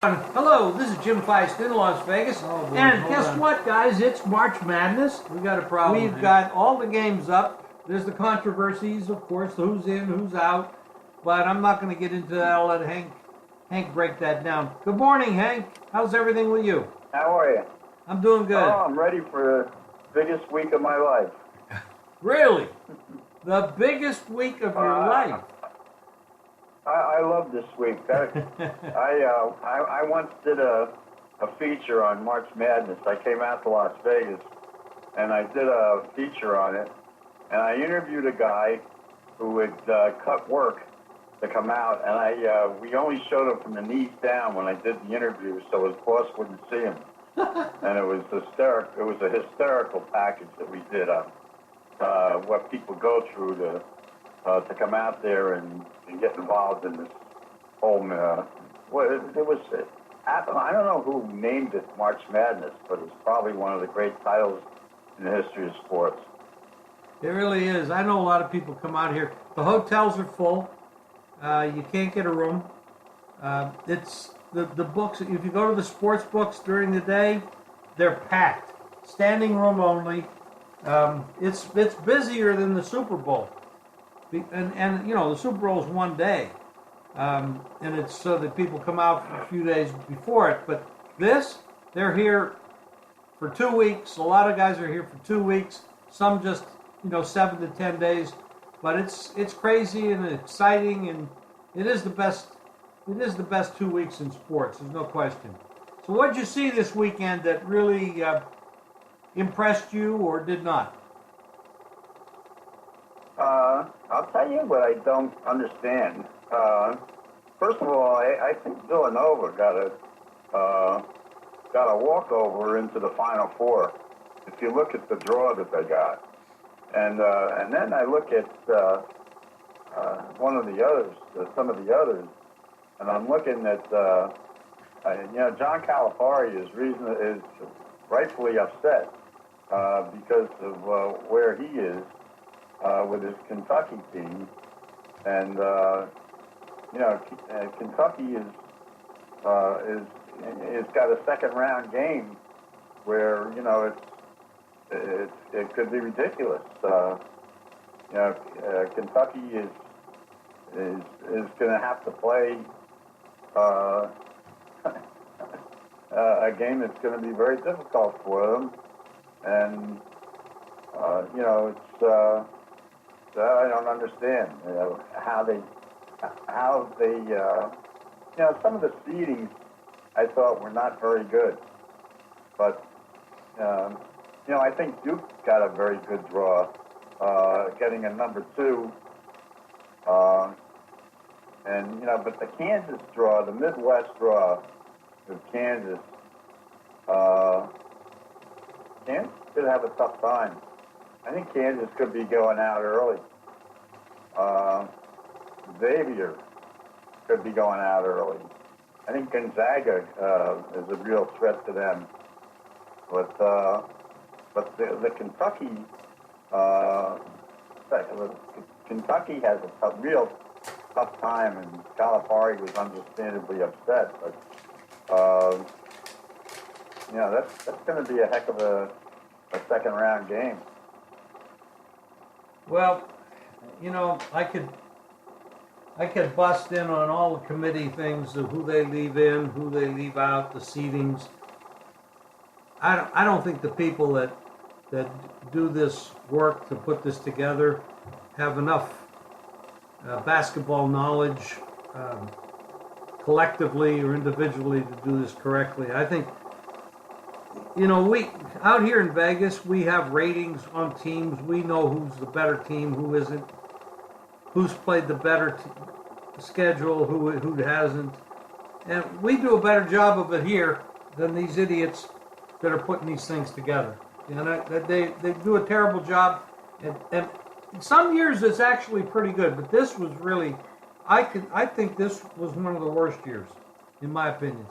Hello, this is Jim Feist in Las Vegas. Oh, boy, and hold guess on. what, guys? It's March Madness. We got a problem. We've got all the games up. There's the controversies, of course, the who's in, who's out. But I'm not going to get into that. I'll let Hank break that down. Good morning, Hank. How's everything with you? How are you? I'm doing good. Oh, I'm ready for the biggest week of my life. Really? The biggest week of your life? I love this week. I once did a feature on March Madness. I came out to Las Vegas, and I did a feature on it. And I interviewed a guy who would cut work to come out, and we only showed him from the knees down when I did the interview, so his boss wouldn't see him. And it was hysterical. It was a hysterical package that we did on what people go through to come out there and get involved in this whole. I don't know who named it March Madness, but it's probably one of the great titles in the history of sports. It really is. I know a lot of people come out here. The hotels are full. You can't get a room. It's the books. If you go to the sports books during the day, they're packed. Standing room only. It's busier than the Super Bowl. And you know, the Super Bowl is one day. And it's so that people come out for a few days before it. But they're here for 2 weeks. A lot of guys are here for 2 weeks. Some just, 7 to 10 days. But it's crazy and exciting, and it is the best 2 weeks in sports. There's no question. So what did you see this weekend that really impressed you or did not? I'll tell you what I don't understand. First of all, I think Villanova got a walkover into the Final Four. If you look at the draw that they got, and then I look at some of the others, and I'm looking at John Calipari is rightfully upset because of where he is. With his Kentucky team, and Kentucky is got a second round game where it could be ridiculous. Kentucky is going to have to play a game that's going to be very difficult for them, and it's. I don't understand how they some of the seedings I thought were not very good, but I think Duke got a very good draw, getting a number 2, and but the Kansas draw, the Midwest draw of Kansas could have a tough time. I think Kansas could be going out early. Xavier could be going out early. I think Gonzaga is a real threat to them. But the Kentucky Kentucky has a real tough time, and Calipari was understandably upset. But that's going to be a heck of a second round game. Well, I could bust in on all the committee things of who they leave in, who they leave out, the seedings. I don't think the people that do this work to put this together have enough basketball knowledge collectively or individually to do this correctly. I think we out here in Vegas, we have ratings on teams. We know who's the better team, who isn't, who's played the better schedule, who hasn't, and we do a better job of it here than these idiots that are putting these things together. They do a terrible job, and some years it's actually pretty good, but this was really, I think this was one of the worst years, in my opinion.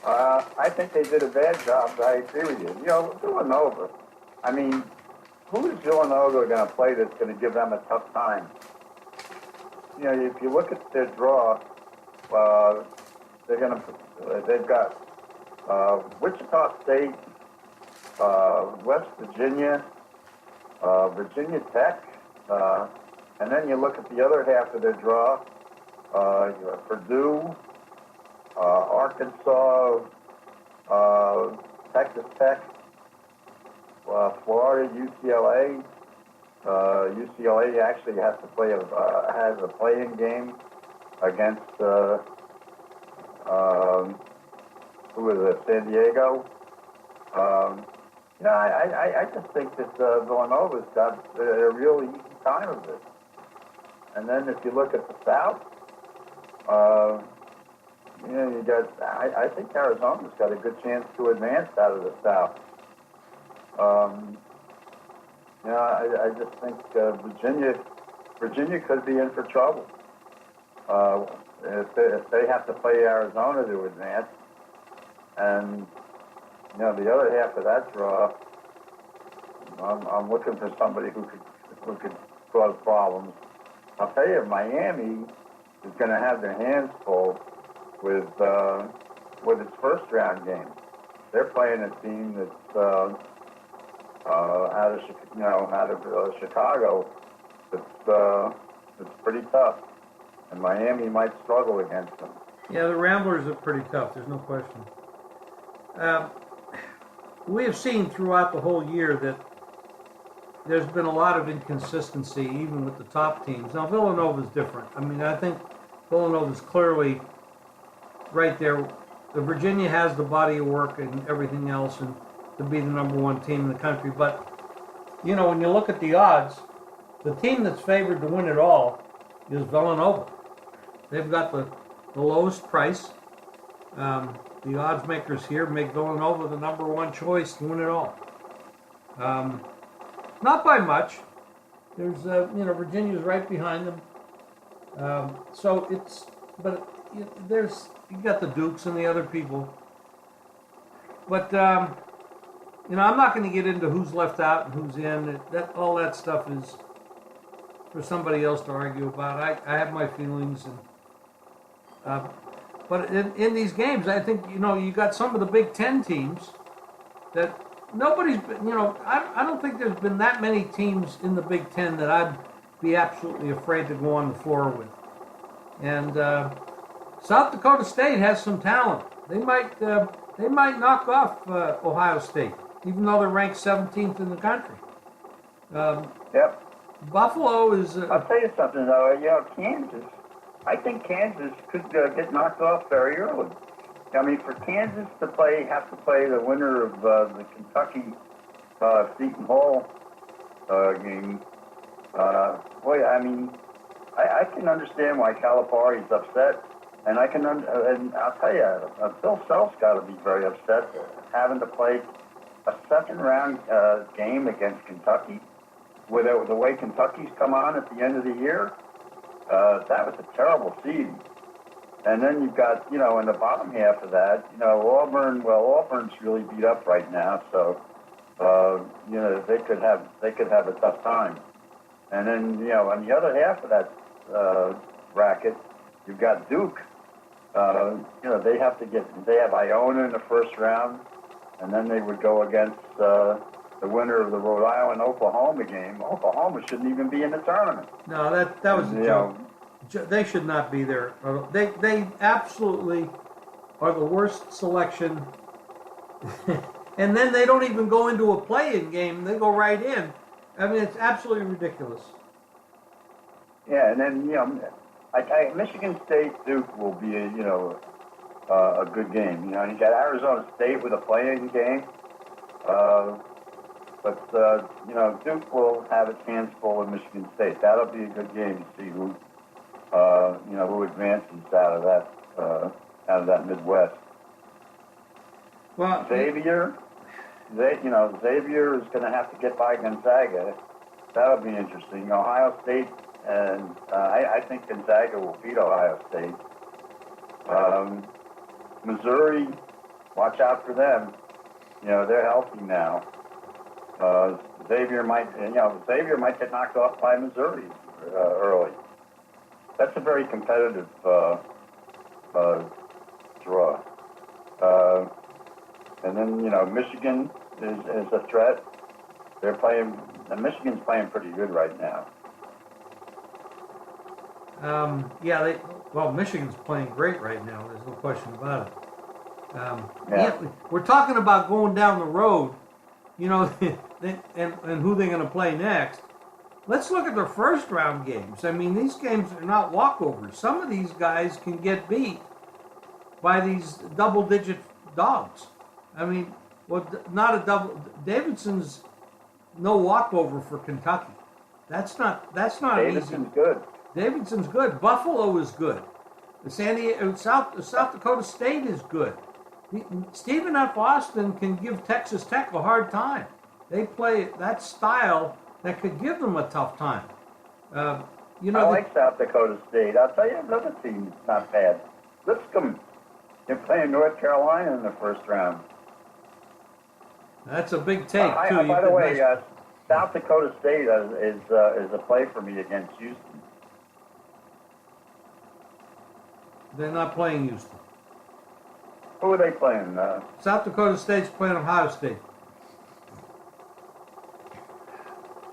I think they did a bad job. I agree with you. Villanova. I mean, who is Villanova going to play that's going to give them a tough time? If you look at their draw, They've got Wichita State, West Virginia, Virginia Tech, and then you look at the other half of their draw, you have Purdue, Arkansas, Texas Tech, Florida, UCLA. UCLA actually has to play has a play-in game against who is it? San Diego. I just think that Villanova's got a real easy time of it. And then if you look at the South, you got. I think Arizona's got a good chance to advance out of the South. I just think Virginia could be in for trouble if they have to play Arizona to advance. And the other half of that draw, I'm looking for somebody who could cause problems. I'll tell you, Miami is going to have their hands full with its first round game. They're playing a team that's out of Chicago. It's pretty tough, and Miami might struggle against them. Yeah, the Ramblers are pretty tough. There's no question. We have seen throughout the whole year that there's been a lot of inconsistency, even with the top teams. Now, Villanova's different. I mean, I think Villanova's clearly right there. The Virginia has the body of work and everything else, and to be the number one team in the country. But, when you look at the odds, the team that's favored to win it all is Villanova. They've got the lowest price. The odds makers here make Villanova the number one choice to win it all. Not by much. There's, Virginia's right behind them. You got the Dukes and the other people. But, I'm not going to get into who's left out and who's in. All that stuff is for somebody else to argue about. I have my feelings. But in these games, I think, you got some of the Big Ten teams that nobody's been, I don't think there's been that many teams in the Big Ten that I'd be absolutely afraid to go on the floor with. And South Dakota State has some talent. They might knock off Ohio State, even though they're ranked 17th in the country. Yep. Buffalo is... I'll tell you something, though. Kansas. I think Kansas could get knocked off very early. I mean, for Kansas to have to play the winner of the Kentucky Seton Hall game. I can understand why Calipari's upset, and and I'll tell you, Bill Self's got to be very upset having to play a second round game against Kentucky, with the way Kentucky's come on at the end of the year. That was a terrible seed. And then you've got, in the bottom half of that, Auburn. Well, Auburn's really beat up right now, so they could have a tough time. And then, on the other half of that bracket, you've got Duke. They have Iona in the first round, and then they would go against the winner of the Rhode Island-Oklahoma game. Oklahoma shouldn't even be in the tournament. No, that was a joke. They should not be there. They absolutely are the worst selection. And then they don't even go into a play-in game. They go right in. I mean, it's absolutely ridiculous. Yeah, and then, Michigan State Duke will be a good game. You got Arizona State with a play-in game. But Duke will have its hands full with Michigan State. That'll be a good game to see who advances out of that Midwest. Well, Xavier is going to have to get by Gonzaga. That'll be interesting. Ohio State, and I think Gonzaga will beat Ohio State. Missouri, watch out for them. They're healthy now. Xavier might get knocked off by Missouri early. That's a very competitive draw. And then, Michigan is a threat. They're playing, and Michigan's playing pretty good right now. Michigan's playing great right now. There's no question about it. Yeah. We're talking about going down the road, and who they're going to play next. Let's look at their first round games. I mean, these games are not walkovers. Some of these guys can get beat by these double-digit dogs. I mean, not a double. Davidson's no walkover for Kentucky. That's not Davidson's easy. good. Davidson's good. Buffalo is good. South Dakota State is good. Stephen F. Austin can give Texas Tech a hard time. They play that style that could give them a tough time. I like South Dakota State. I'll tell you another team that's not bad. Lipscomb. They're playing North Carolina in the first round. That's a big take, too. By the way, South Dakota State is a play for me against Houston. They're not playing Houston. Who are they playing? South Dakota State's playing Ohio State.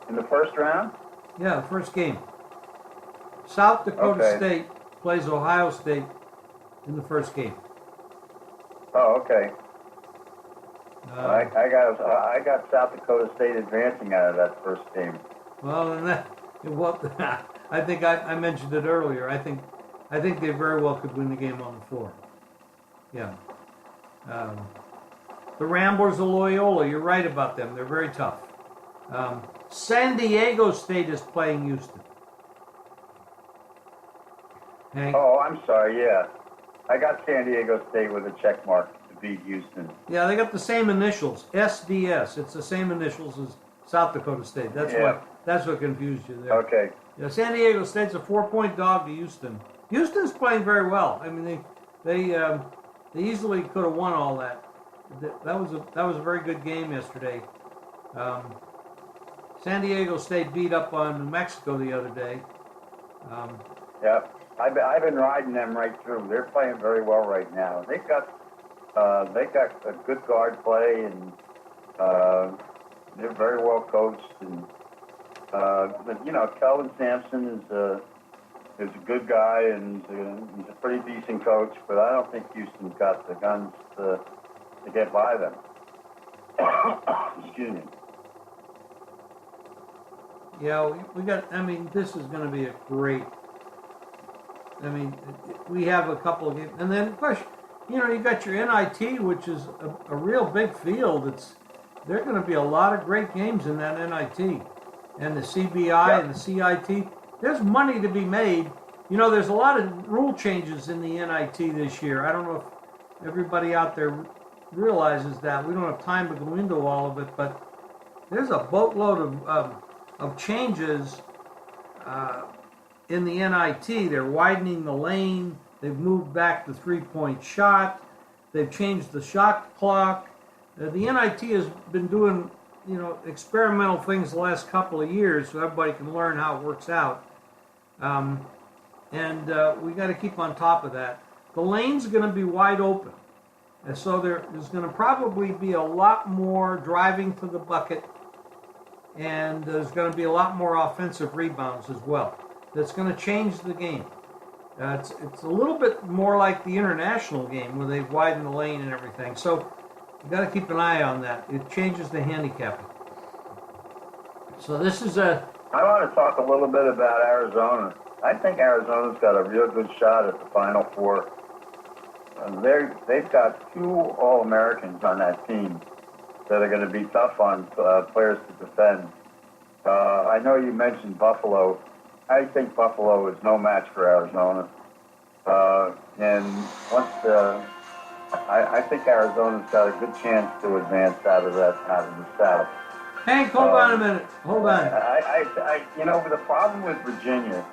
In the first round? Yeah, the first game. South Dakota State plays Ohio State in the first game. Oh, okay. I got South Dakota State advancing out of that first game. Well, I think I mentioned it earlier. I think they very well could win the game on the floor. Yeah. The Ramblers of Loyola, you're right about them. They're very tough. San Diego State is playing Houston. Hank? Oh, I'm sorry, yeah. I got San Diego State with a check mark to beat Houston. Yeah, they got the same initials, SDS. It's the same initials as South Dakota State. That's what confused you there. Okay. Yeah, San Diego State's a 4-point dog to Houston. Houston's playing very well. I mean, they easily could have won all that. That was a very good game yesterday. San Diego State beat up on New Mexico the other day. Yeah, I've been riding them right through. They're playing very well right now. They got a good guard play, and they're very well coached. And Kelvin Sampson is a good guy, and he's a pretty decent coach. But I don't think Houston's got the guns to get by them. Excuse me. Yeah, this is going to be a great. We have a couple of games, and then of course, you got your NIT, which is a real big field. There are going to be a lot of great games in that NIT, and the CBI and the CIT. There's money to be made. There's a lot of rule changes in the NIT this year. I don't know if everybody out there realizes that. We don't have time to go into all of it, but there's a boatload of changes in the NIT. They're widening the lane. They've moved back the three-point shot. They've changed the shot clock. The NIT has been doing, experimental things the last couple of years so everybody can learn how it works out. And we got to keep on top of that. The lane's going to be wide open. And so there's going to probably be a lot more driving to the bucket, and there's going to be a lot more offensive rebounds as well. That's going to change the game. It's a little bit more like the international game where they've widened the lane and everything. So you got to keep an eye on that. It changes the handicapping. So this is I want to talk a little bit about Arizona. I think Arizona's got a real good shot at the Final Four. They've got 2 All-Americans on that team that are going to be tough on players to defend. I know you mentioned Buffalo. I think Buffalo is no match for Arizona. And I think Arizona's got a good chance to advance out of the South. Hank, hold on a minute. Hold on. The problem with Virginia